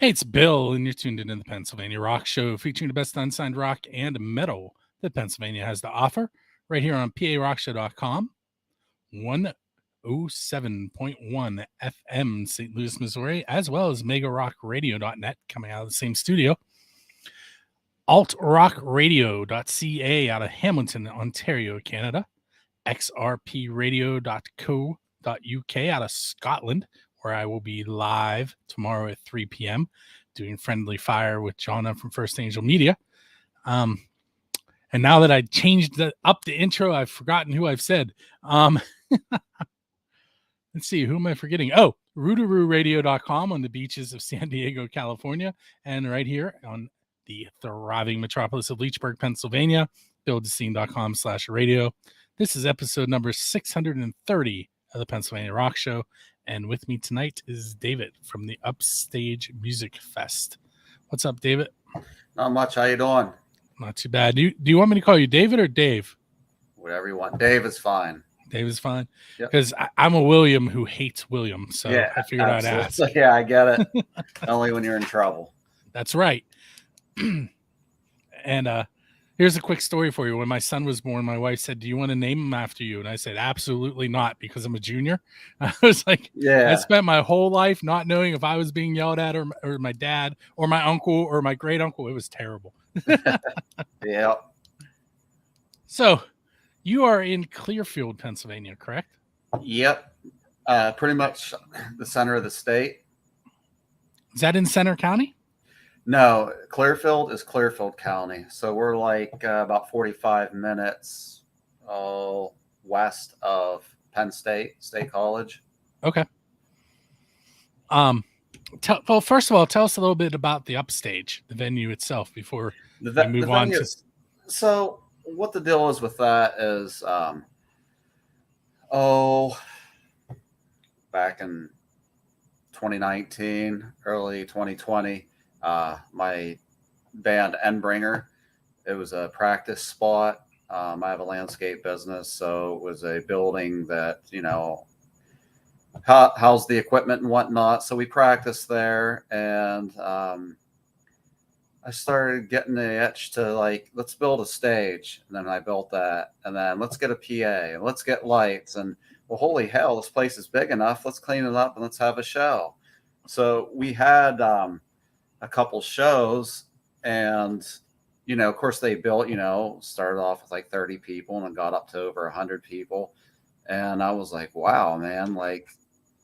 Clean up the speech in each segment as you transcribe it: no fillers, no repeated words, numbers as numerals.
Hey, it's Bill, and you're tuned into the Pennsylvania Rock Show, featuring the best unsigned rock and metal that Pennsylvania has to offer, right here on PARockshow.com, 107.1 FM, St. Louis, Missouri, as well as megarockradio.net, coming out of the same studio. altrockradio.ca out of Hamilton, Ontario, Canada. xrpradio.co.uk out of Scotland, where I will be live tomorrow at 3 p.m. doing Friendly Fire with Jonna from First Angel Media. And now that I changed up the intro, I've forgotten who I've said. Let's see, who am I forgetting? Oh, rootaroораdio.com on the beaches of San Diego, California, and right here on the thriving metropolis of Leechburg, Pennsylvania, buildthescene.com/radio. This is episode number 630 of the Pennsylvania Rock Show, and with me tonight is David from the Upstage Music Fest. What's up, David? Not much. How you doing? Not too bad. Do you want me to call you David or Dave? Whatever you want. Dave is fine. Dave is fine? Because I'm a William who hates William, so yeah, I figured absolutely. I'd ask. Yeah, I get it. Only when you're in trouble. That's right. And here's a quick story for you. When my son was born, my wife said, "Do you want to name him after you?" And I said, "Absolutely not," because I'm a junior. I was like, I spent my whole life not knowing if I was being yelled at or my dad or my uncle or my great uncle. It was terrible. Yeah. So you are in Clearfield, Pennsylvania, correct? Yep. Pretty much the center of the state. Is that in Center County? No, Clearfield is Clearfield County. So we're like about 45 minutes west of Penn State College. Okay. Well, first of all, tell us a little bit about the Upstage, the venue itself, before we move on to. So what the deal is with that is, back in 2019, early 2020. My band Endbringer, it was a practice spot. I have a landscape business, so it was a building that, housed the equipment and whatnot. So we practiced there, and I started getting the itch to let's build a stage. And then I built that, and then let's get a PA and let's get lights. And well, holy hell, this place is big enough. Let's clean it up and let's have a show. So we had a couple shows, and of course they built, started off with like 30 people and it got up to over 100 people, and I was like, wow, man,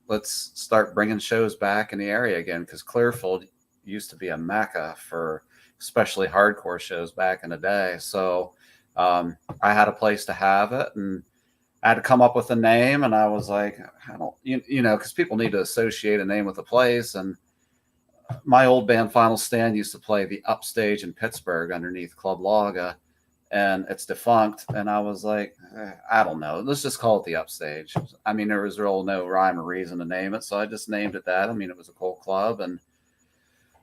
let's start bringing shows back in the area again, because Clearfield used to be a mecca for especially hardcore shows back in the day. So I had a place to have it, and I had to come up with a name, and I was like, I don't, because people need to associate a name with a place. And my old band Final Stand used to play the Upstage in Pittsburgh underneath Club Laga, and it's defunct. And I was like, I don't know, let's just call it the Upstage. I mean, there was no rhyme or reason to name it, so I just named it that. I mean, it was a cool club. And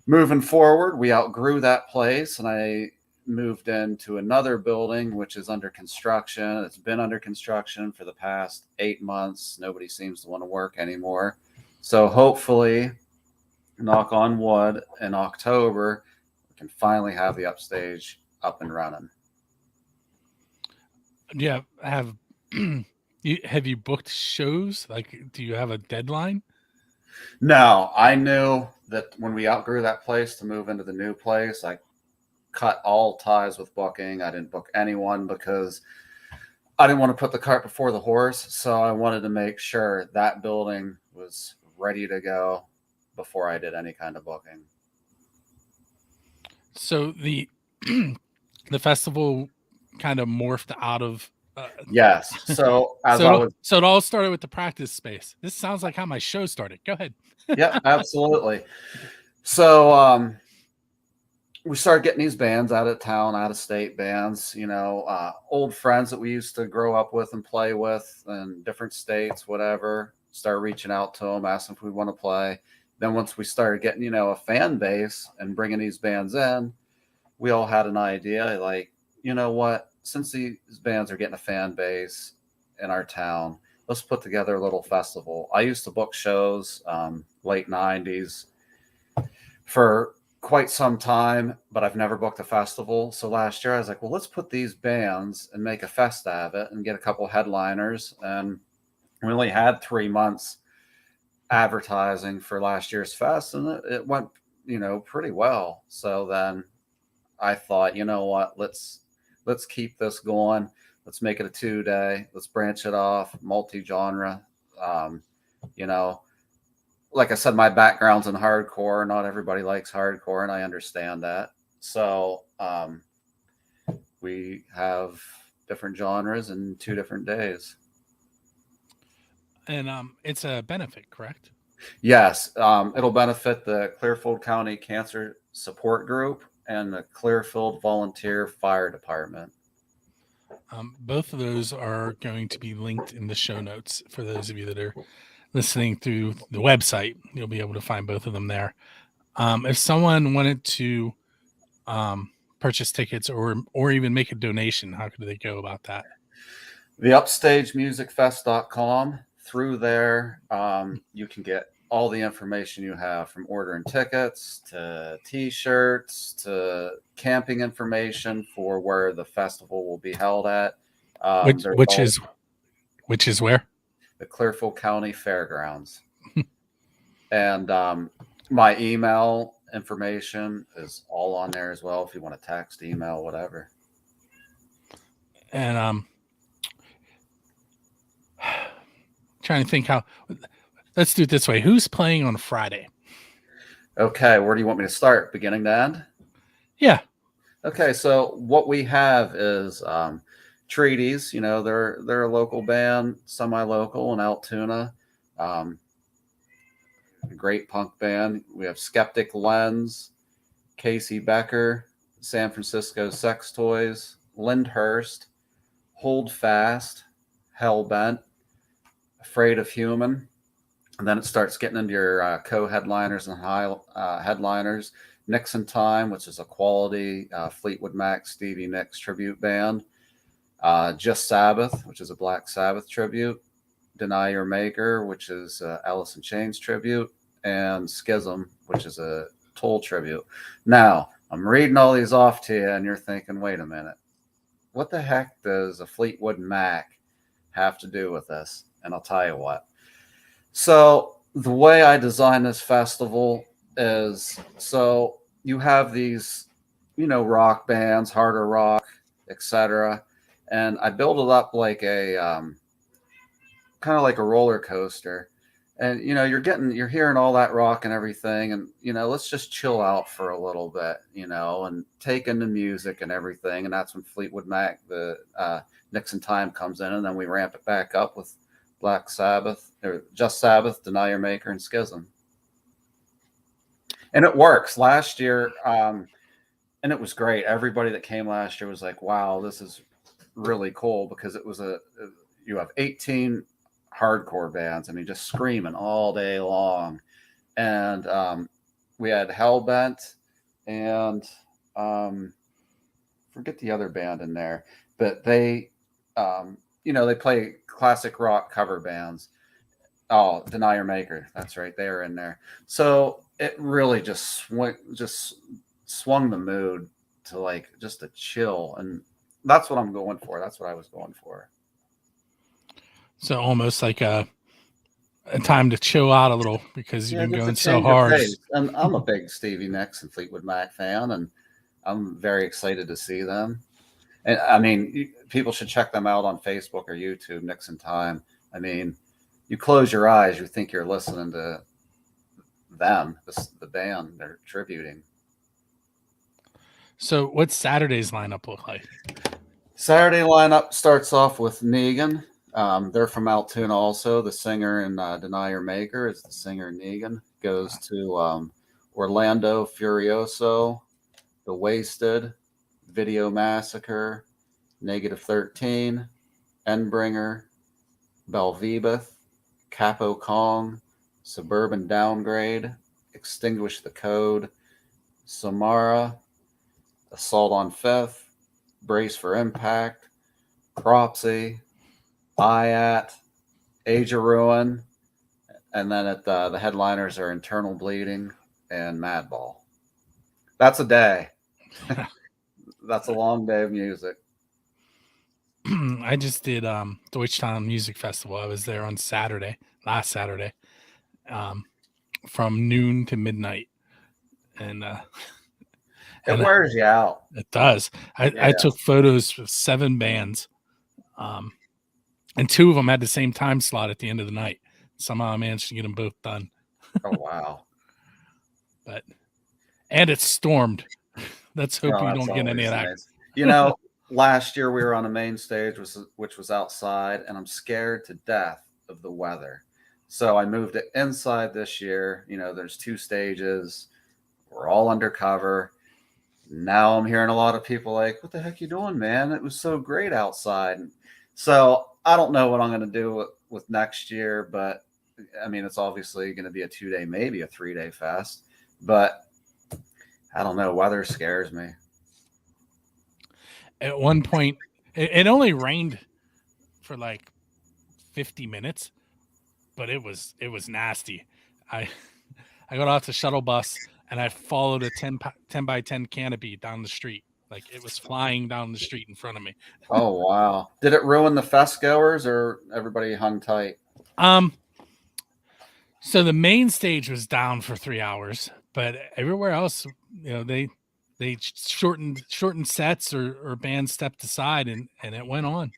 moving forward, we outgrew that place, and I moved into another building, which is under construction. It's been under construction for the past 8 months. Nobody seems to want to work anymore. So hopefully, knock on wood, in October, we can finally have the Upstage up and running. Yeah, have you booked shows? Do you have a deadline? No, I knew that when we outgrew that place to move into the new place, I cut all ties with booking. I didn't book anyone because I didn't want to put the cart before the horse. So I wanted to make sure that building was ready to go before I did any kind of booking. So the festival kind of morphed out of yes. So so it all started with the practice space. This sounds like how my show started. Go ahead. Yeah, absolutely. So we started getting these bands out of town, out of state bands, old friends that we used to grow up with and play with in different states, whatever. Start reaching out to them, asking if we want to play. Then once we started getting, a fan base and bringing these bands in, we all had an idea, what, since these bands are getting a fan base in our town, let's put together a little festival. I used to book shows late 90s for quite some time, but I've never booked a festival. So last year I was like, well, let's put these bands and make a fest out of it and get a couple headliners. And we only had 3 months advertising for last year's fest, and it went, pretty well. So then I thought, you know what, let's keep this going. Let's make it a 2-day. Let's branch it off, multi-genre. Um, you know, like I said, my background's in hardcore. Not everybody likes hardcore, and I understand that. So we have different genres in 2 different days. And it's a benefit, correct? Yes, it'll benefit the Clearfield County Cancer Support Group and the Clearfield Volunteer Fire Department. Both of those are going to be linked in the show notes for those of you that are listening through the website. You'll be able to find both of them there. If someone wanted to purchase tickets or even make a donation, how could they go about that? The upstagemusicfest.com. Through there, you can get all the information you have, from ordering tickets to t-shirts to camping information for where the festival will be held at. Which is where? The Clearfield County Fairgrounds. And my email information is all on there as well if you want to text, email, whatever. And trying to think how. Let's do it this way. Who's playing on Friday? Okay, where do you want me to start? Beginning to end? Yeah. Okay, so what we have is Treaties. They're a local band, semi-local in Altoona. A great punk band. We have Skeptic Lens, Casey Becker, San Francisco Sex Toys, Lyndhurst, Hold Fast, Hellbent, Afraid of Human. And then it starts getting into your co-headliners and high headliners. Nixon Time, which is a quality Fleetwood Mac, Stevie Nicks tribute band. Just Sabbath, which is a Black Sabbath tribute. Deny Your Maker, which is Alice in Chains tribute. And Schism, which is a Toll tribute. Now, I'm reading all these off to you, and you're thinking, wait a minute. What the heck does a Fleetwood Mac have to do with this? And I'll tell you what. So the way I design this festival is, so you have these, rock bands, harder rock, etc. And I build it up like a kind of like a roller coaster. And you're hearing all that rock and everything, and let's just chill out for a little bit, and take in the music and everything. And that's when Fleetwood Mac, the Nixon Time comes in, and then we ramp it back up with Black Sabbath, or Just Sabbath, Deny Your Maker, and Schism. And it works. Last year, and it was great. Everybody that came last year was like, wow, this is really cool, because it was you have 18 hardcore bands, just screaming all day long. And we had Hellbent and forget the other band in there, but they they play classic rock cover bands. Oh, Deny Your Maker, that's right, they are in there. So it really just swung the mood to like just a chill, and that's what I'm going for. That's what I was going for. So almost like a time to chill out a little, because you've been going so hard. And I'm a big Stevie Nicks and Fleetwood Mac fan, and I'm very excited to see them. And people should check them out on Facebook or YouTube, Nixon Time. You close your eyes, you think you're listening to them, the band they're tributing. So what's Saturday's lineup look like? Saturday lineup starts off with Negan. They're from Altoona also. The singer in Deny Your Maker is the singer Negan. Goes to Orlando Furioso, The Wasted, Video Massacre, Negative 13, Endbringer, Belvebeth, Capo Kong, Suburban Downgrade, Extinguish the Code, Samara, Assault on Fifth, Brace for Impact, Cropsy, IAT, Age of Ruin, and then at the headliners are Internal Bleeding, and Madball. That's a day. That's a long day of music. I just did Deutschtown Music Festival. I was there on last Saturday, from noon to midnight, and It wears you out. It does. I Yeah. took photos of 7 bands, and 2 of them had the same time slot at the end of the night. Somehow I managed to get them both done. Oh wow! And it stormed. Let's hope Oh, we that's don't get any of that. nice. You know, last year we were on a main stage, which was outside, and I'm scared to death of the weather. So I moved it inside this year. You know, there's 2 stages. We're all undercover. Now I'm hearing a lot of people like, "What the heck you doing, man? It was so great outside." So I don't know what I'm going to do with next year, but I mean, it's obviously going to be a 2-day, maybe a 3-day fest, but I don't know. Weather scares me. At one point, it only rained for like 50 minutes, but it was nasty. I got off the shuttle bus and I followed a 10 by 10 canopy down the street. Like it was flying down the street in front of me. Oh wow! Did it ruin the fest goers, or everybody hung tight? So the main stage was down for 3 hours, but everywhere else, you know, they shortened sets, or bands stepped aside, and it went on.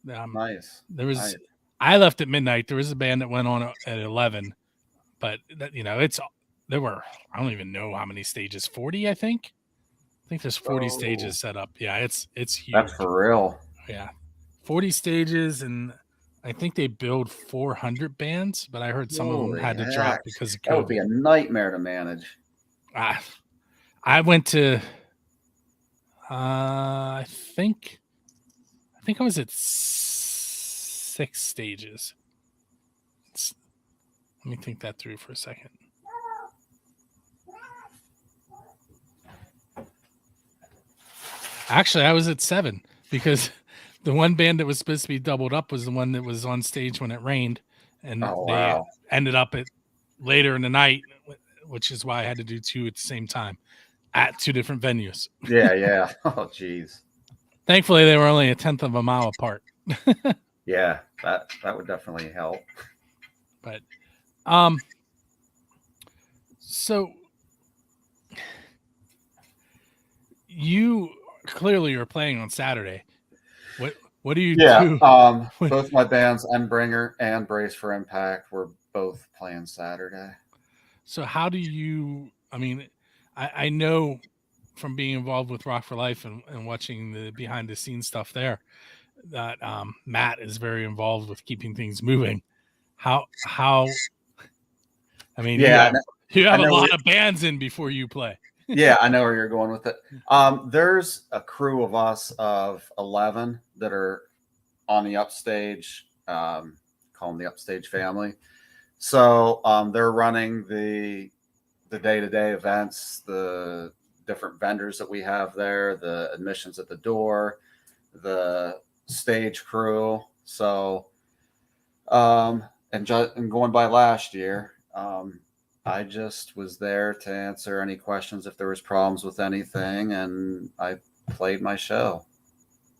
Nice. There was Nice. I left at midnight. There was a band that went on at 11, but you know, there were, I don't even know how many stages, 40, I think there's 40 stages set up. Yeah, it's huge. That's for real. Yeah, 40 stages, and I think they build 400 bands, but I heard some of them had to drop because of COVID. That would be a nightmare to manage. I went to, I think I was at 6 stages. Let me think that through for a second. Actually, I was at 7 because the one band that was supposed to be doubled up was the one that was on stage when it rained, and they ended up at later in the night, which is why I had to do 2 at the same time at 2 different venues. Yeah. Oh, geez. Thankfully, they were only a 1/10 of a mile apart. Yeah, that would definitely help. But, so you clearly are playing on Saturday. What do you do? Both my bands, Endbringer and Brace for Impact, were both playing Saturday. So how do you, I mean, I know from being involved with Rock for Life and watching the behind the scenes stuff there that Matt is very involved with keeping things moving. How I mean, you have a lot of bands in before you play. Yeah, I know where you're going with it. There's a crew of us of 11 that are on the upstage, call them the upstage family. So they're running the day-to-day events, the different vendors that we have there, the admissions at the door, the stage crew. So and going by last year, I just was there to answer any questions if there was problems with anything, and I played my show.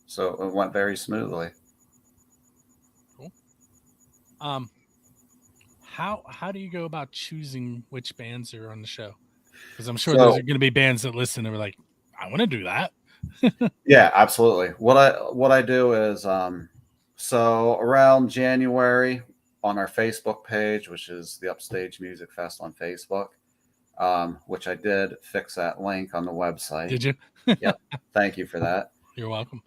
So it went very smoothly. Cool. How do you go about choosing which bands are on the show? Because I'm sure there's going to be bands that listen and are like, I want to do that. Yeah, absolutely. What I do is so around January on our Facebook page, which is the Upstage Music Fest on Facebook, which I did fix that link on the website. Did you? Yep. Thank you for that. You're welcome.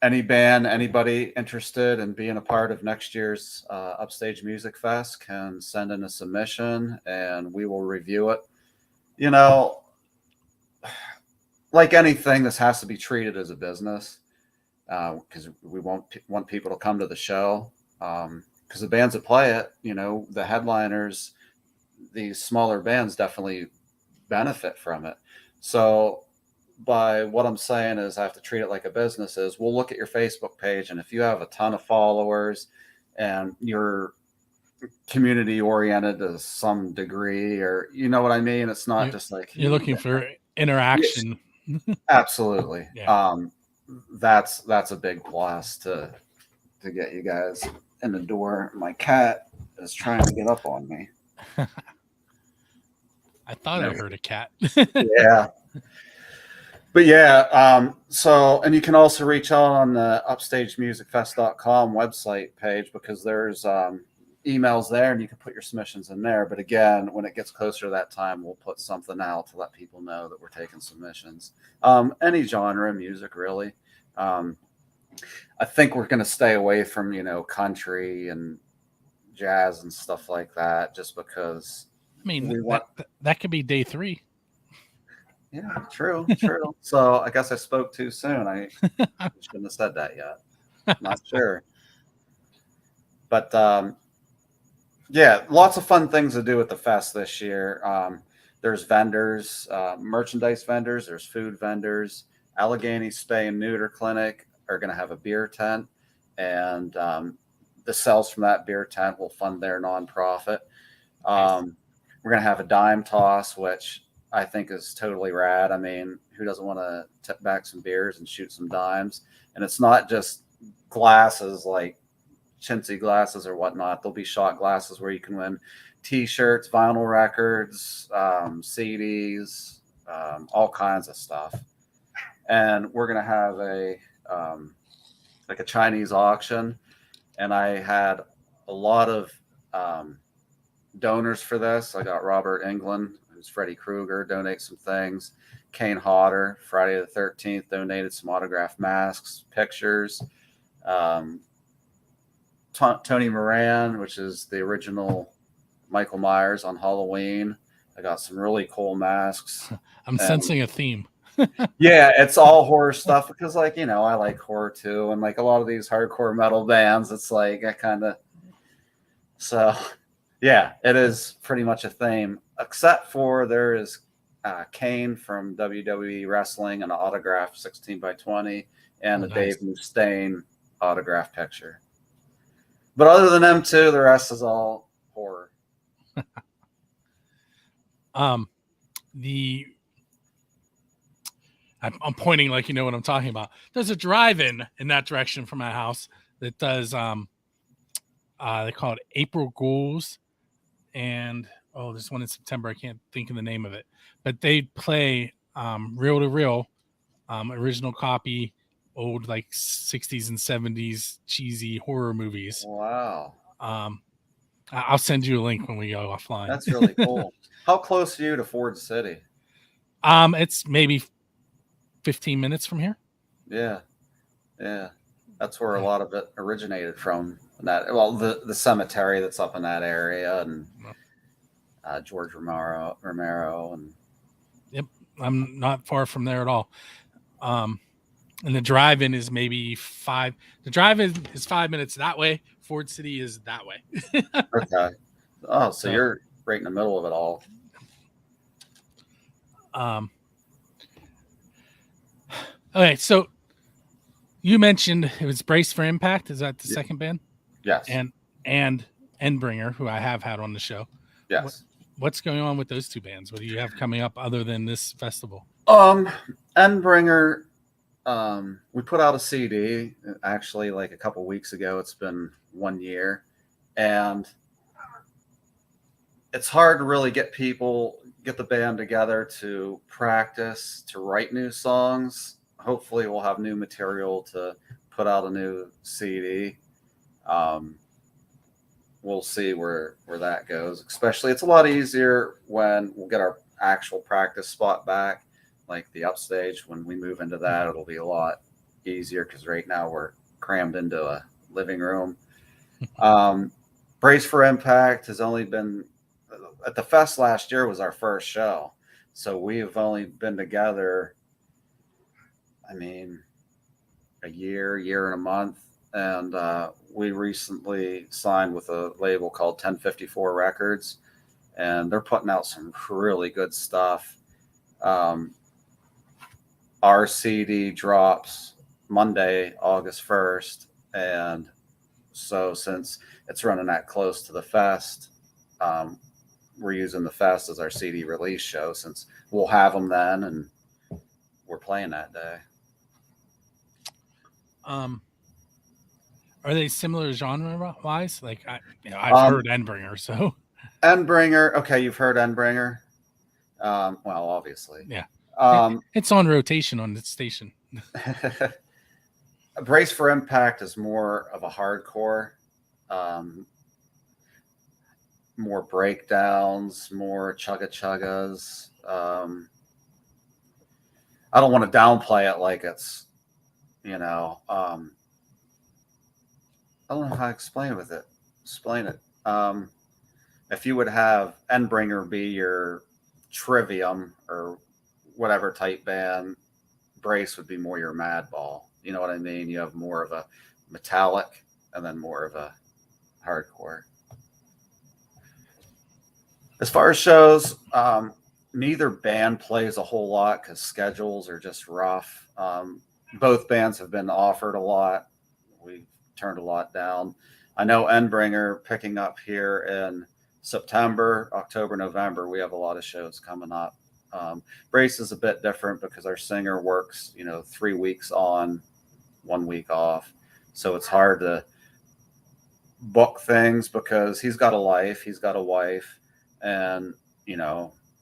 Any band, anybody interested in being a part of next year's Upstage Music Fest can send in a submission and we will review it. You know, like anything, this has to be treated as a business because we want people to come to the show. Because the bands that play it, you know, the headliners, these smaller bands definitely benefit from it. So by what I'm saying is I have to treat it like a business is we'll look at your Facebook page, and if you have a ton of followers and you're community oriented to some degree, or you know what I mean. It's not just like you're looking for interaction. Absolutely. Yeah. That's a big plus to get you guys in the door. My cat is trying to get up on me. I thought I heard a cat. Yeah. But yeah, so, and you can also reach out on the upstagemusicfest.com website page, because there's emails there and you can put your submissions in there. But again, when it gets closer to that time, we'll put something out to let people know that we're taking submissions. Any genre of music, really. I think we're going to stay away from, country and jazz and stuff like that, just because. I mean, that could be day 3. Yeah, true. So I guess I spoke too soon. I shouldn't have said that yet. Not sure. But yeah, lots of fun things to do at the fest this year. There's vendors, merchandise vendors. There's food vendors. Allegheny Spay and Neuter Clinic are going to have a beer tent, and the sales from that beer tent will fund their nonprofit. Nice. We're going to have a dime toss, which I think is totally rad. I mean, who doesn't want to tip back some beers and shoot some dimes? And it's not just glasses like chintzy glasses or whatnot. There'll be shot glasses where you can win T-shirts, vinyl records, CDs, all kinds of stuff. And we're gonna have a like a Chinese auction, and I had a lot of donors for this. I got Robert England, who's Freddy Krueger, donate some things. Kane Hodder, Friday the 13th, donated some autographed masks, pictures. Tony Moran, which is the original Michael Myers on Halloween. I got some really cool masks. I'm sensing a theme. Yeah, it's all horror stuff because, I like horror too. And like a lot of these hardcore metal bands, it's like I kind of. So, yeah, it is pretty much a theme, except for there is Kane from WWE Wrestling, an autograph 16x20, and a nice. Dave Mustaine autograph picture. But other than them two, the rest is all horror. I'm pointing like you know what I'm talking about. There's a drive-in in that direction from my house that does they call it April Ghouls, and there's one in September. I can't think of the name of it, but they play reel to reel, original copy, old like 60s and 70s cheesy horror movies. Wow. I'll send you a link when we go offline. That's really cool. How close are you to Ford City? It's maybe 15 minutes from here. Yeah. That's where a lot of it originated from. The cemetery that's up in that area, and George Romero, and. Yep, I'm not far from there at all. And the drive-in is maybe 5. The drive-in is 5 minutes that way. Ford City is that way. Okay. Oh, so you're right in the middle of it all. Okay, so you mentioned it was Brace for Impact. Is that the second band? Yes. And Endbringer, who I have had on the show. Yes. What's going on with those two bands? What do you have coming up other than this festival? Endbringer, we put out a CD actually like a couple weeks ago. It's been 1 year, and it's hard to really get the band together to practice, to write new songs. Hopefully we'll have new material to put out a new CD. We'll see where that goes. Especially, it's a lot easier when we'll get our actual practice spot back, like the upstage. When we move into that, it'll be a lot easier because right now we're crammed into a living room. Brace for Impact has only been at the fest last year was our first show, so we've only been together, I mean, a year and a month. And we recently signed with a label called 1054 Records, and they're putting out some really good stuff. Our CD drops Monday, August 1st, and So since it's running that close to the fest, we're using the fest as our CD release show, since we'll have them then, and we're playing that day. Are they similar genre wise? Like I've heard Endbringer, so Endbringer. Okay, you've heard Endbringer. Well, obviously, yeah. It's on rotation on the station. Brace for Impact is more of a hardcore, more breakdowns, more chuggas. I don't want to downplay it like it's, I don't know how to explain it. If you would have Endbringer be your Trivium or whatever type band, Brace would be more your Madball. You know what I mean? You have more of a metallic and then more of a hardcore. As far as shows, neither band plays a whole lot because schedules are just rough. Both bands have been offered a lot. We've turned a lot down. I know Endbringer picking up here in September, October, November. We have a lot of shows coming up. Brace is a bit different because our singer works, 3 weeks on, 1 week off. So it's hard to book things because he's got a life, he's got a wife, and,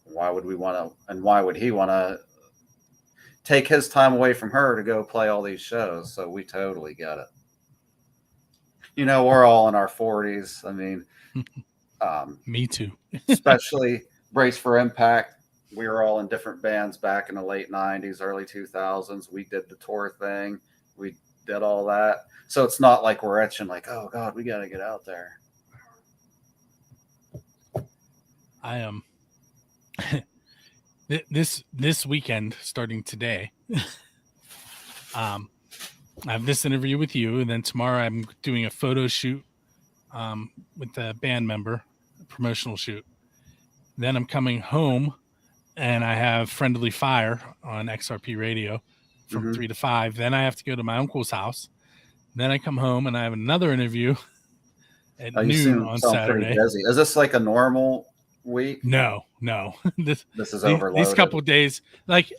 why would he want to take his time away from her to go play all these shows? So we totally get it. We're all in our 40s. I mean, me too. Especially Brace for Impact. We were all in different bands back in the late 90s, early 2000s. We did the tour thing. We did all that. So it's not like we're itching like, oh, God, we got to get out there. I am. This weekend, starting today, I have this interview with you, and then tomorrow I'm doing a photo shoot with a band member, a promotional shoot. Then I'm coming home, and I have Friendly Fire on XRP radio from 3 to 5. Then I have to go to my uncle's house. Then I come home, and I have another interview at noon on Saturday. Pretty busy. Is this like a normal week? No. This is overloaded. These couple of days, like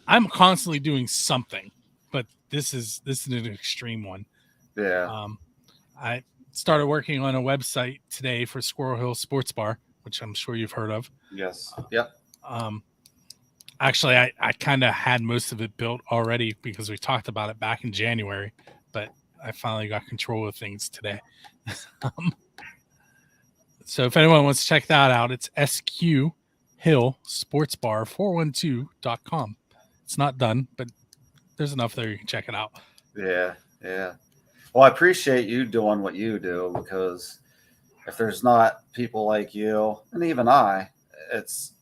I'm constantly doing something, but this is an extreme one. Yeah. I started working on a website today for Squirrel Hill Sports Bar, which I'm sure you've heard of. Yes. Yep. Actually, I kind of had most of it built already because we talked about it back in January, but I finally got control of things today. So if anyone wants to check that out, it's SQ Hill Sports Bar 412.com. It's not done, but there's enough there. You can check it out. Yeah. Well, I appreciate you doing what you do, because if there's not people like you and even I, it's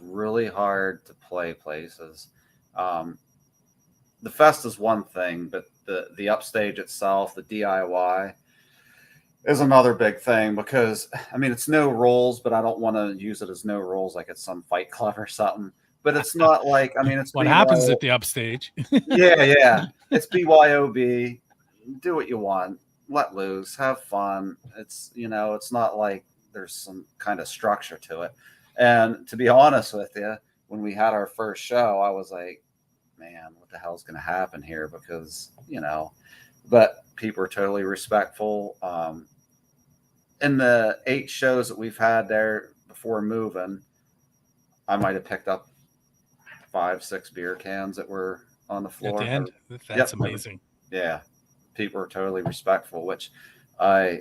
really hard to play places. The fest is one thing, but the upstage itself, the DIY, is another big thing, because it's no rules, but I don't want to use it as no rules like it's some fight club or something. But it's not like, it's what happens at the upstage. yeah. It's BYOB. Do what you want. Let loose. Have fun. It's, it's not like there's some kind of structure to it. And to be honest with you, when we had our first show, I was like, man, what the hell's going to happen here? Because, but people are totally respectful. In the 8 shows that we've had there before moving, I might have picked up 5-6 beer cans that were on the floor. At the end? That's amazing. Yeah. People are totally respectful, which I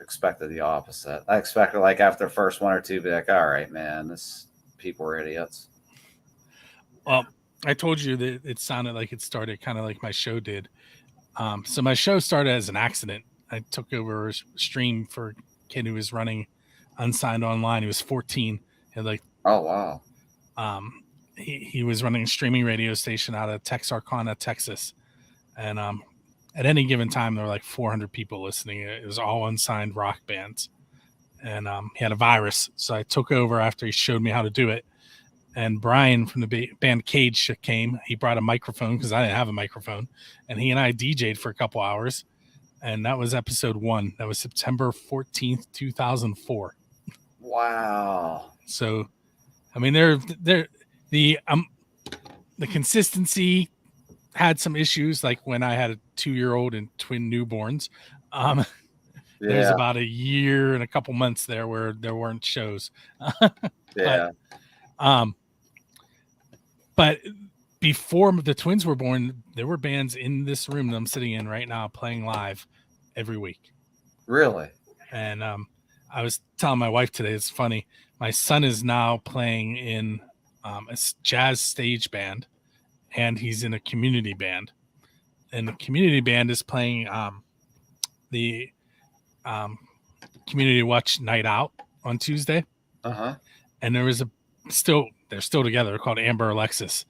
expected the opposite. I expected, like, after the first 1 or 2, be like, all right, man, people are idiots. Well, I told you that it sounded like it started kind of like my show did. So my show started as an accident. I took over a stream for a kid who was running unsigned online. He was 14. He had oh, wow. He was running a streaming radio station out of Texarkana, Texas. And at any given time, there were like 400 people listening. It was all unsigned rock bands. And he had a virus. So I took over after he showed me how to do it. And Brian from the band Cage came. He brought a microphone because I didn't have a microphone. And he and I DJ'd for a couple hours. Mm-hmm. That was episode 1. That was September 14th, 2004. Wow. So, I mean, they're the consistency had some issues, like when I had a 2-year-old and twin newborns. There's Yeah. about a year and a couple months there where there weren't shows. Yeah. But before the twins were born, there were bands in this room that I'm sitting in right now playing live every week. Really? And I was telling my wife today, it's funny. My son is now playing in a jazz stage band, and he's in a community band. And the community band is playing the Community Watch Night Out on Tuesday. Uh-huh. And there was they're still together. They're called Amber Alexis.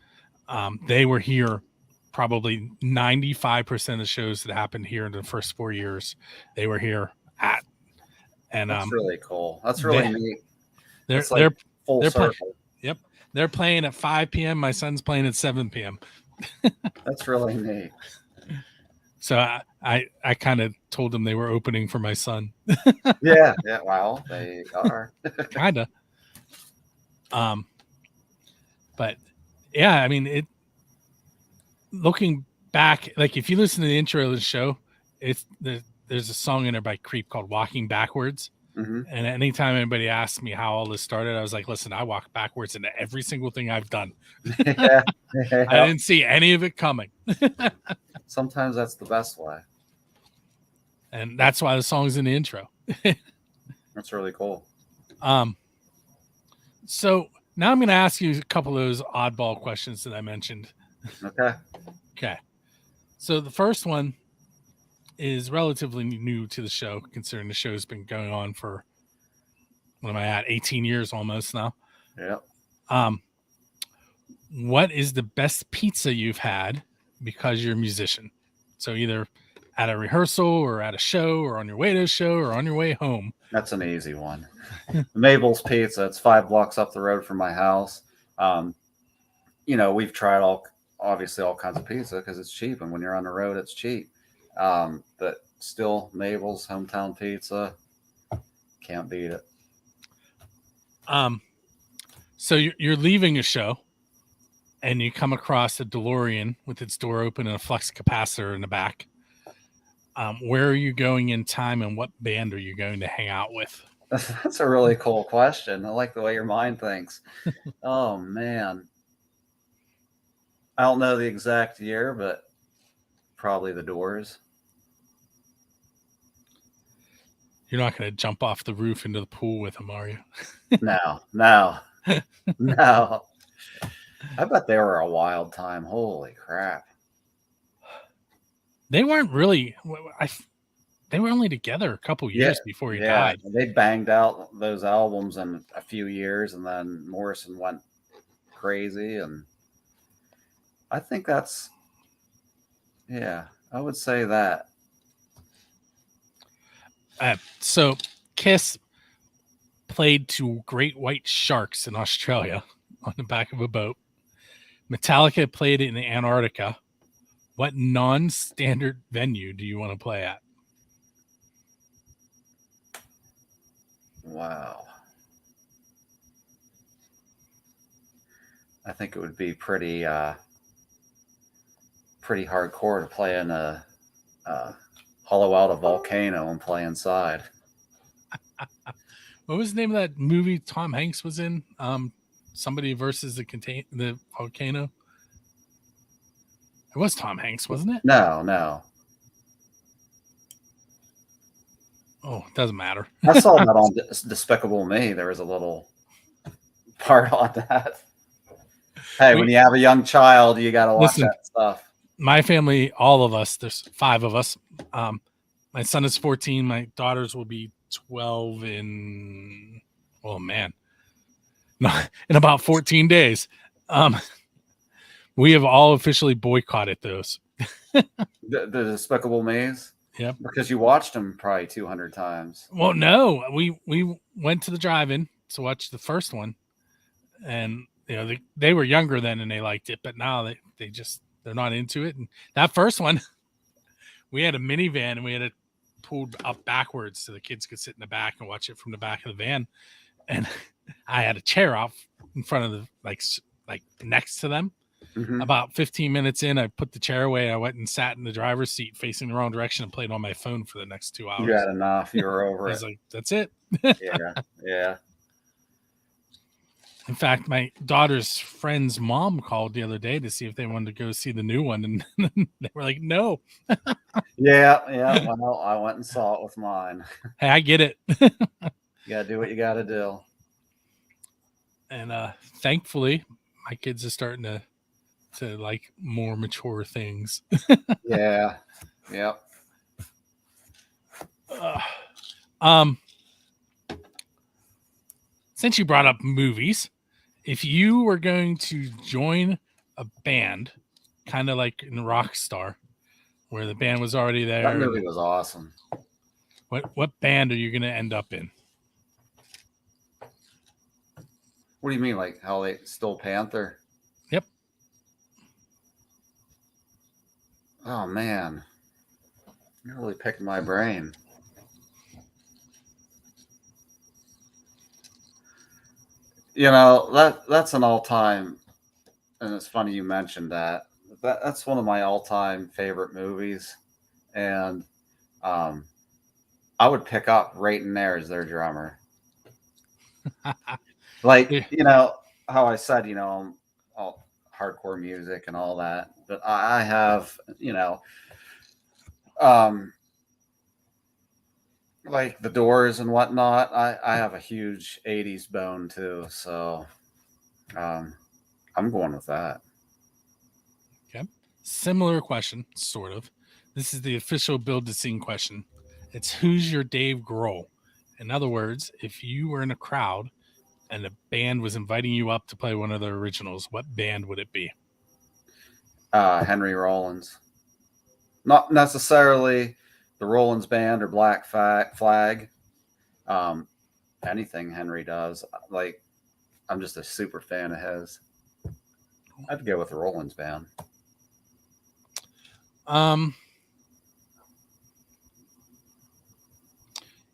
They were here probably 95% of the shows that happened here in the first 4 years. They were here at. And that's really cool. That's really neat. They're full circle. Yep. They're playing at 5 p.m. My son's playing at 7 p.m. That's really neat. So I kind of told them they were opening for my son. Yeah. Well, they are. Kind of. But yeah, I mean, looking back, like if you listen to the intro of the show, there's a song in there by Creep called Walking Backwards. Mm-hmm. And anytime anybody asked me how all this started, I was like, listen, I walk backwards into every single thing I've done. Yeah. I didn't see any of it coming. Sometimes that's the best way. And that's why the song's in the intro. That's really cool. So now I'm going to ask you a couple of those oddball questions that I mentioned. Okay. So the first one is relatively new to the show, considering the show's been going on for, what am I at, 18 years almost now. Yeah. What is the best pizza you've had because you're a musician? So either at a rehearsal or at a show or on your way to a show or on your way home. That's an easy one. Mabel's Pizza. It's 5 blocks up the road from my house. We've tried all kinds of pizza because it's cheap, and when you're on the road, it's cheap. But still, Mabel's hometown pizza, can't beat it. So you're leaving a show, and you come across a DeLorean with its door open and a flux capacitor in the back. Where are you going in time, and what band are you going to hang out with? That's a really cool question. I like the way your mind thinks. Oh, man. I don't know the exact year, but probably the Doors. You're not going to jump off the roof into the pool with them, are you? No. I bet they were a wild time. Holy crap. They weren't really. They were only together a couple years before he died. They banged out those albums in a few years, and then Morrison went crazy. And I think that's, I would say that. So Kiss played to great white sharks in Australia on the back of a boat. Metallica played in Antarctica. What non-standard venue do you want to play at? Wow. I think it would be pretty hardcore to play in a hollow out a volcano and play inside. What was the name of that movie Tom Hanks was in? Somebody versus the volcano. It was Tom Hanks, wasn't it? No. Oh, it doesn't matter. I saw that on Despicable Me. There was a little part on that. Hey, when you have a young child, you got to watch that stuff. My family, all of us, there's 5 of us. My son is 14. My daughters will be 12 in about 14 days. We have all officially boycotted those. The Despicable Me's? Yep. Because you watched them probably 200 times. Well, no. We went to the drive-in to watch the first one. And, they were younger then and they liked it. But now they're not into it. And that first one, we had a minivan and we had to pulled up backwards so the kids could sit in the back and watch it from the back of the van. And I had a chair off in front of the like next to them. Mhm. About 15 minutes in, I put the chair away. I went and sat in the driver's seat facing the wrong direction and played on my phone for the next 2 hours. You had enough. You were I over was it. like, that's it. Yeah. Yeah. In fact, my daughter's friend's mom called the other day to see if they wanted to go see the new one, and they were like, "No." Yeah. Yeah. Well, I went and saw it with mine. Hey, I get it. You gotta do what you gotta do. And thankfully, my kids are starting to like more mature things. Yeah. Yep. Since you brought up movies, if you were going to join a band, kind of like in Rockstar, where the band was already there, That movie was awesome. what band are you going to end up in? What do you mean, like how they stole Panther? Yep. Oh man, you're really picking my brain. You know, that's an all-time, and it's funny you mentioned that. That's one of my all-time favorite movies, and I would pick up right in there as their drummer. Like, Yeah. you know how I said, you know, all hardcore music and all that, but I have, you know, like the Doors and whatnot. I have a huge 80s bone too, so I'm going with that. Okay. Similar question, sort of. This is the official Build to Sing question. It's who's your Dave Grohl? In other words, if you were in a crowd and a band was inviting you up to play one of their originals, what band would it be? Henry Rollins. Not necessarily the Rollins Band or Black Flag. Anything Henry does. Like, I'm just a super fan of his. I'd go with the Rollins Band.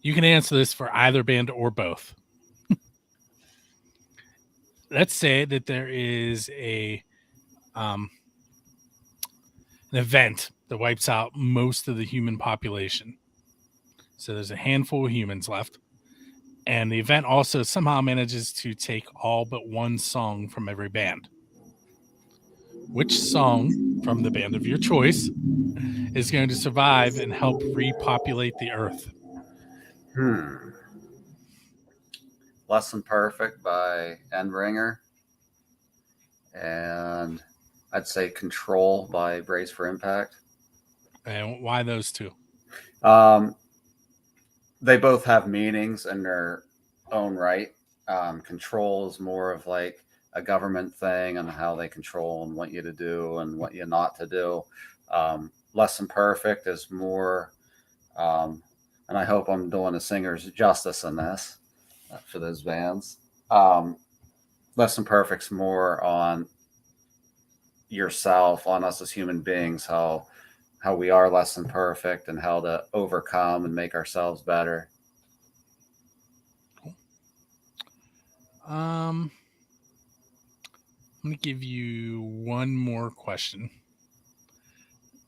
You can answer this for either band or both. Let's say that there is an event that wipes out most of the human population. So there's a handful of humans left. And the event also somehow manages to take all but one song from every band. Which song from the band of your choice is going to survive and help repopulate the earth? Less Than Perfect by Endringer. And I'd say Control by Brace for Impact. And why those two? They both have meanings in their own right. Control is more of like a government thing and how they control and want you to do and what you not to do. Less Than Perfect is more, and I hope I'm doing the singers justice in this for those bands. Less Than Perfect's more on yourself, on us as human beings, how we are less than perfect and how to overcome and make ourselves better. I'm going to give you one more question,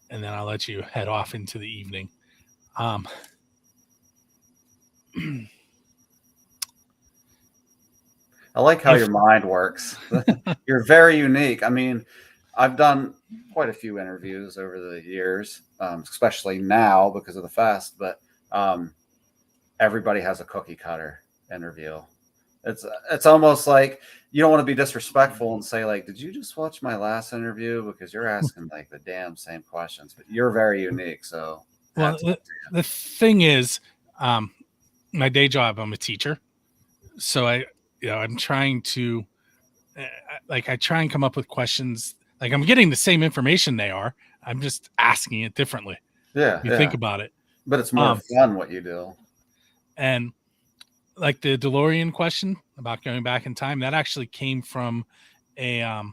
and then I'll let you head off into the evening. I like how your mind works. You're very unique. I mean, I've done quite a few interviews over the years, especially now because of the fest, but everybody has a cookie cutter interview. It's almost like you don't want to be disrespectful and say, like, did you just watch my last interview? Because you're asking like the damn same questions, but you're very unique. So, well, the thing is, my day job, I'm a teacher. So I'm trying to, I try and come up with questions. Like, I'm getting the same information they are. I'm just asking it differently. Yeah. You think about it. But it's more fun what you do. And like the DeLorean question about going back in time, that actually came from a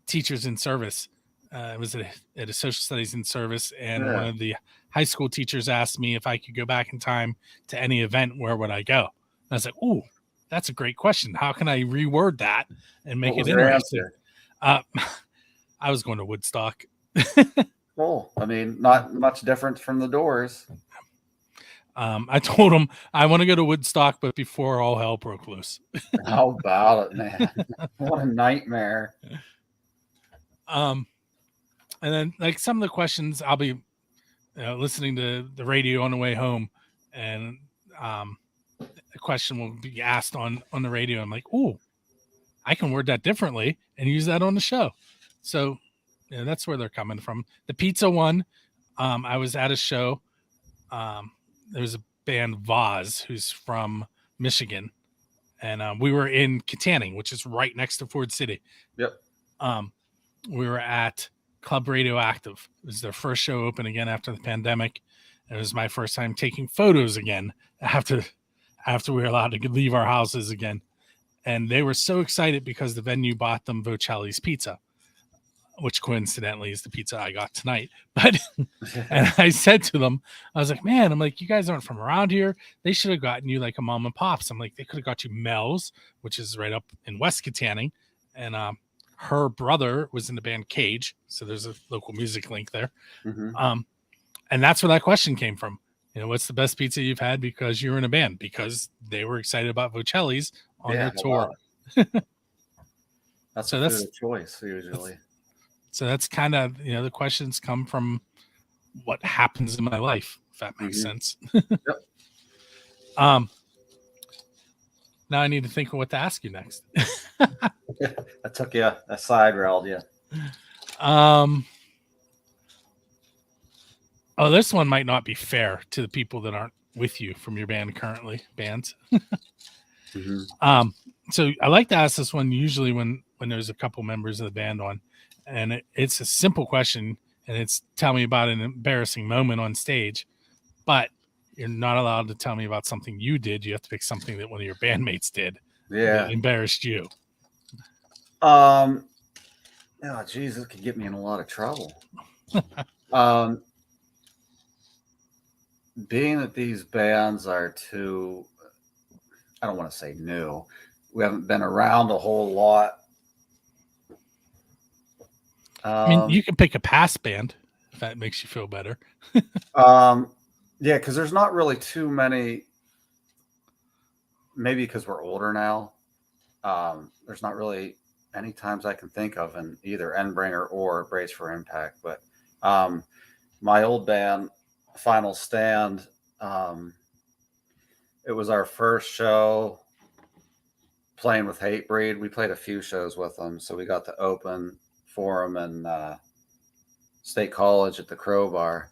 teachers in service it was at a social studies in service, and one Yeah. of the high school teachers asked me if I could go back in time to any event, where would I go? And I was like, "Ooh, that's a great question. How can I reword that and What make it was your interesting?" answer? Uh, I was going to Woodstock. Cool. I mean, not much different from the Doors. I told him I want to go to Woodstock, but before all hell broke loose. How about it, man? What a nightmare. And then, like, some of the questions, I'll be listening to the radio on the way home, and a question will be asked on the radio. I'm like, "Ooh, I can word that differently and use that on the show." So, that's where they're coming from. The pizza one, I was at a show. There's a band, Vaz, who's from Michigan, and we were in Katanning, which is right next to Ford City. Yep. We were at Club Radioactive. It was their first show open again after the pandemic. It was my first time taking photos again after we were allowed to leave our houses again. And they were so excited because the venue bought them Vocelli's pizza, which coincidentally is the pizza I got tonight. But and I said to them, I was like, "Man, I'm like, you guys aren't from around here. They should have gotten you like a mom and pops." I'm like, "They could have got you Mel's, which is right up in West Katanning." And her brother was in the band Cage, so there's a local music link there. Mm-hmm. And that's where that question came from. What's the best pizza you've had because you're in a band? Because they were excited about Vocelli's on their tour. That's so a that's food of choice usually. So that's kind of, the questions come from what happens in my life, if that makes sense. Yep. Now I need to think of what to ask you next. I took you a side railed you. Oh, this one might not be fair to the people that aren't with you from your bands. Mm-hmm. So I like to ask this one usually when there's a couple members of the band on, and it's a simple question, and it's tell me about an embarrassing moment on stage, but you're not allowed to tell me about something you did. You have to pick something that one of your bandmates did that embarrassed you. Oh, geez, this could get me in a lot of trouble. Being that these bands are too, I don't want to say new, we haven't been around a whole lot. I mean, you can pick a past band if that makes you feel better. Yeah, because there's not really too many. Maybe because we're older now. There's not really any times I can think of in either Endbringer or Brace for Impact. But my old band, Final Stand, it was our first show playing with Hatebreed. We played a few shows with them, so we got to open for them in State College at the Crowbar.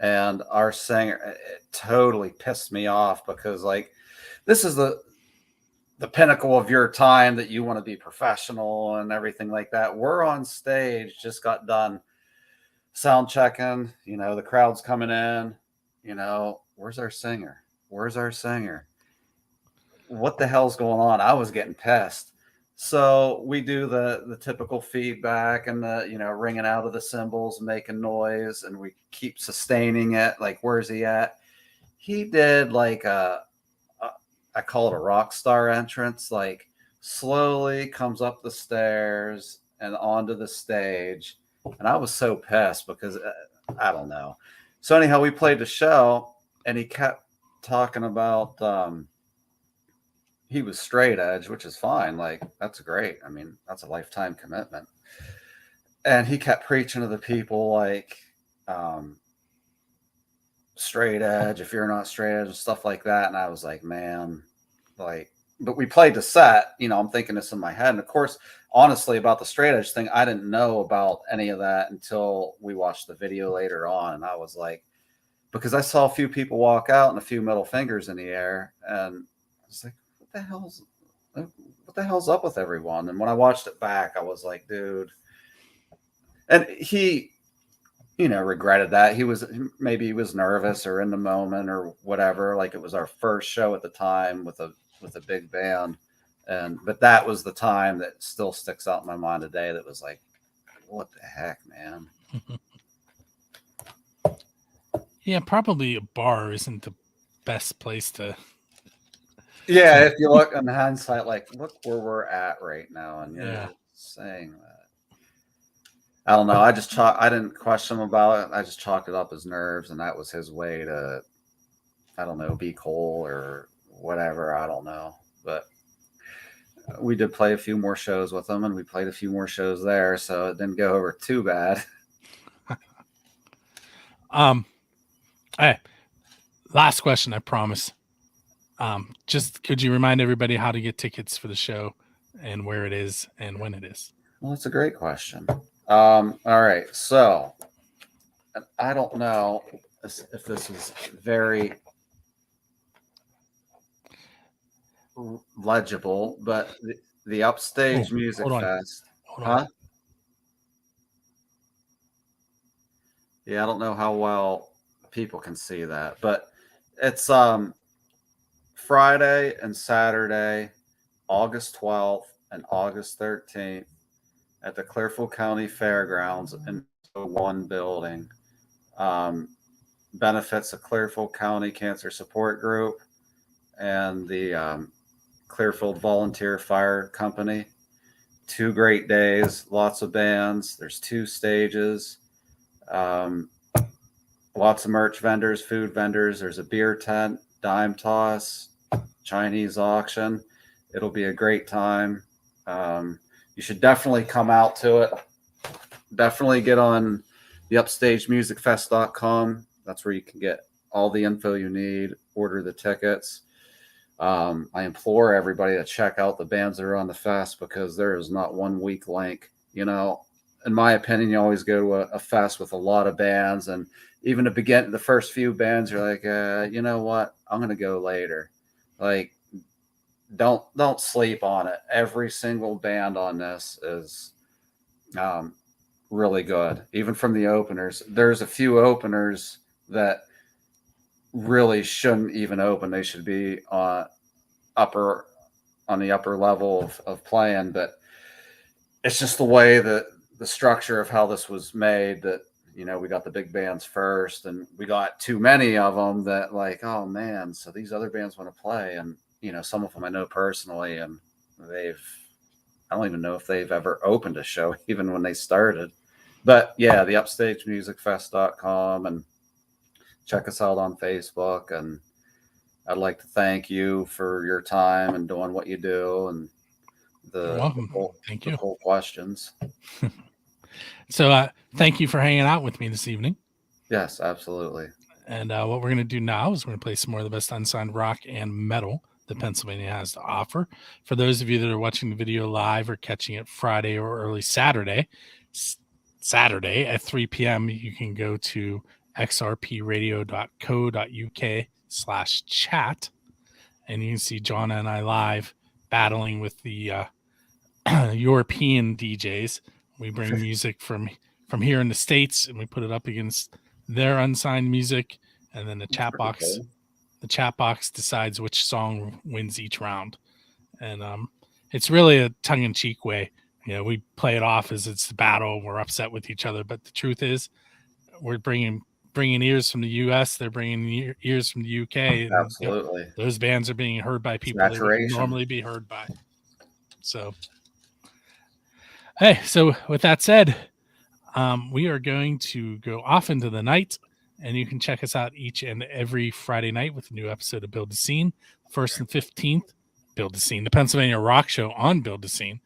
And our singer, it totally pissed me off because, like, this is the pinnacle of your time that you want to be professional and everything like that. We're on stage, just got done sound checking, the crowd's coming in, where's our singer? Where's our singer? What the hell's going on? I was getting pissed. So we do the typical feedback and the, ringing out of the cymbals, making noise, and we keep sustaining it. Like, where's he at? He did like I call it a rock star entrance, like slowly comes up the stairs and onto the stage. And I was so pissed because I don't know. So anyhow, we played the show and he kept talking about, he was straight edge, which is fine. Like, that's great. I mean, that's a lifetime commitment. And he kept preaching to the people like, straight edge, if you're not straight edge and stuff like that. And I was like, man, like, but we played the set, I'm thinking this in my head. And of course, honestly, about the straight edge thing, I didn't know about any of that until we watched the video later on. And I was like, because I saw a few people walk out and a few middle fingers in the air. And I was like, what the hell's up with everyone? And when I watched it back, I was like, dude. And he, regretted that. He was nervous or in the moment or whatever. Like, it was our first show at the time with a big band. But that was the time that still sticks out in my mind today. That was like, what the heck, man? Yeah, probably a bar isn't the best place to. Yeah, if you look in hindsight, like look where we're at right now, and you're saying that. I don't know. I didn't question him about it. I just chalked it up as nerves, and that was his way to, I don't know, be cool or whatever. I don't know, but we did play a few more shows with him, and we played a few more shows there, so it didn't go over too bad. Hey, last question, I promise. Just could you remind everybody how to get tickets for the show and where it is and when it is? Well, that's a great question. All right, so I don't know if this is very legible, but the Upstage Music Fest. Huh? Yeah, I don't know how well people can see that, but it's Friday and Saturday, August 12th and August 13th at the Clearfield County Fairgrounds in one building. Benefits the Clearfield County Cancer Support Group and the Clearfield Volunteer Fire Company. 2 great days, lots of bands. There's 2 stages. Lots of merch vendors, food vendors. There's a beer tent, dime toss, Chinese auction. It'll be a great time. You should definitely come out to it. Definitely get on the upstagemusicfest.com. That's where you can get all the info you need, order the tickets. I implore everybody to check out the bands that are on the fest because there is not one weak link. You know, in my opinion, you always go to a fest with a lot of bands, and even to begin the first few bands, you're like, you know what? I'm going to go later. Like, don't sleep on it. Every single band on this is really good. Even from the openers, there's a few openers that really shouldn't even open. They should be on the upper level of playing, but it's just the way that the structure of how this was made that, you know, we got the big bands first and we got too many of them that like, oh man, so these other bands want to play. And, you know, some of them I know personally, and I don't even know if they've ever opened a show even when they started. But yeah, the upstagemusicfest.com, and check us out on Facebook. And I'd like to thank you for your time and doing what you do and the cool questions. So thank you for hanging out with me this evening. Yes, absolutely. And what we're going to do now is we're going to play some more of the best unsigned rock and metal that Pennsylvania has to offer. For those of you that are watching the video live or catching it Friday or early Saturday at 3 p.m., you can go to xrpradio.co.uk/chat, and you can see John and I live battling with the European DJs. We bring music from here in the States, and we put it up against their unsigned music, and then the chat box decides which song wins each round. And it's really a tongue-in-cheek way. You know, we play it off as it's the battle. We're upset with each other, but the truth is, we're bringing ears from the U.S. They're bringing ears from the U.K. Absolutely, those bands are being heard by people that would normally be heard by. So, hey, so with that said, we are going to go off into the night, and you can check us out each and every Friday night with a new episode of Build a Scene. 1st and 15th, Build a Scene, the Pennsylvania rock show on Build a Scene.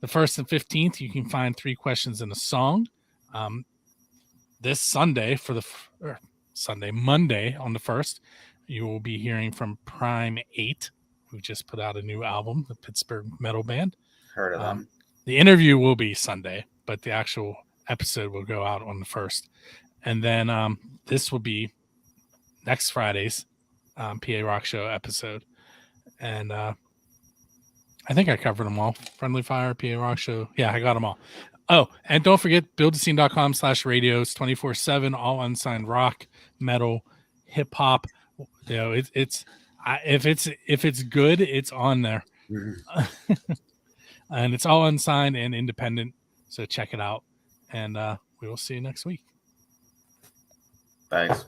The 1st and 15th, you can find 3 questions and a song. This Sunday Monday on the 1st, you will be hearing from Prime 8, who just put out a new album, the Pittsburgh metal band. Heard of them. The interview will be Sunday, but the actual episode will go out on the 1st. And then this will be next Friday's PA Rock Show episode. And I think I covered them all. Friendly Fire, PA Rock Show. Yeah, I got them all. Oh, and don't forget, buildascene.com/radios 24/7, all unsigned rock, metal, hip hop. You know, if it's good, it's on there. Mm-hmm. And it's all unsigned and independent. So check it out. and we will see you next week. Thanks.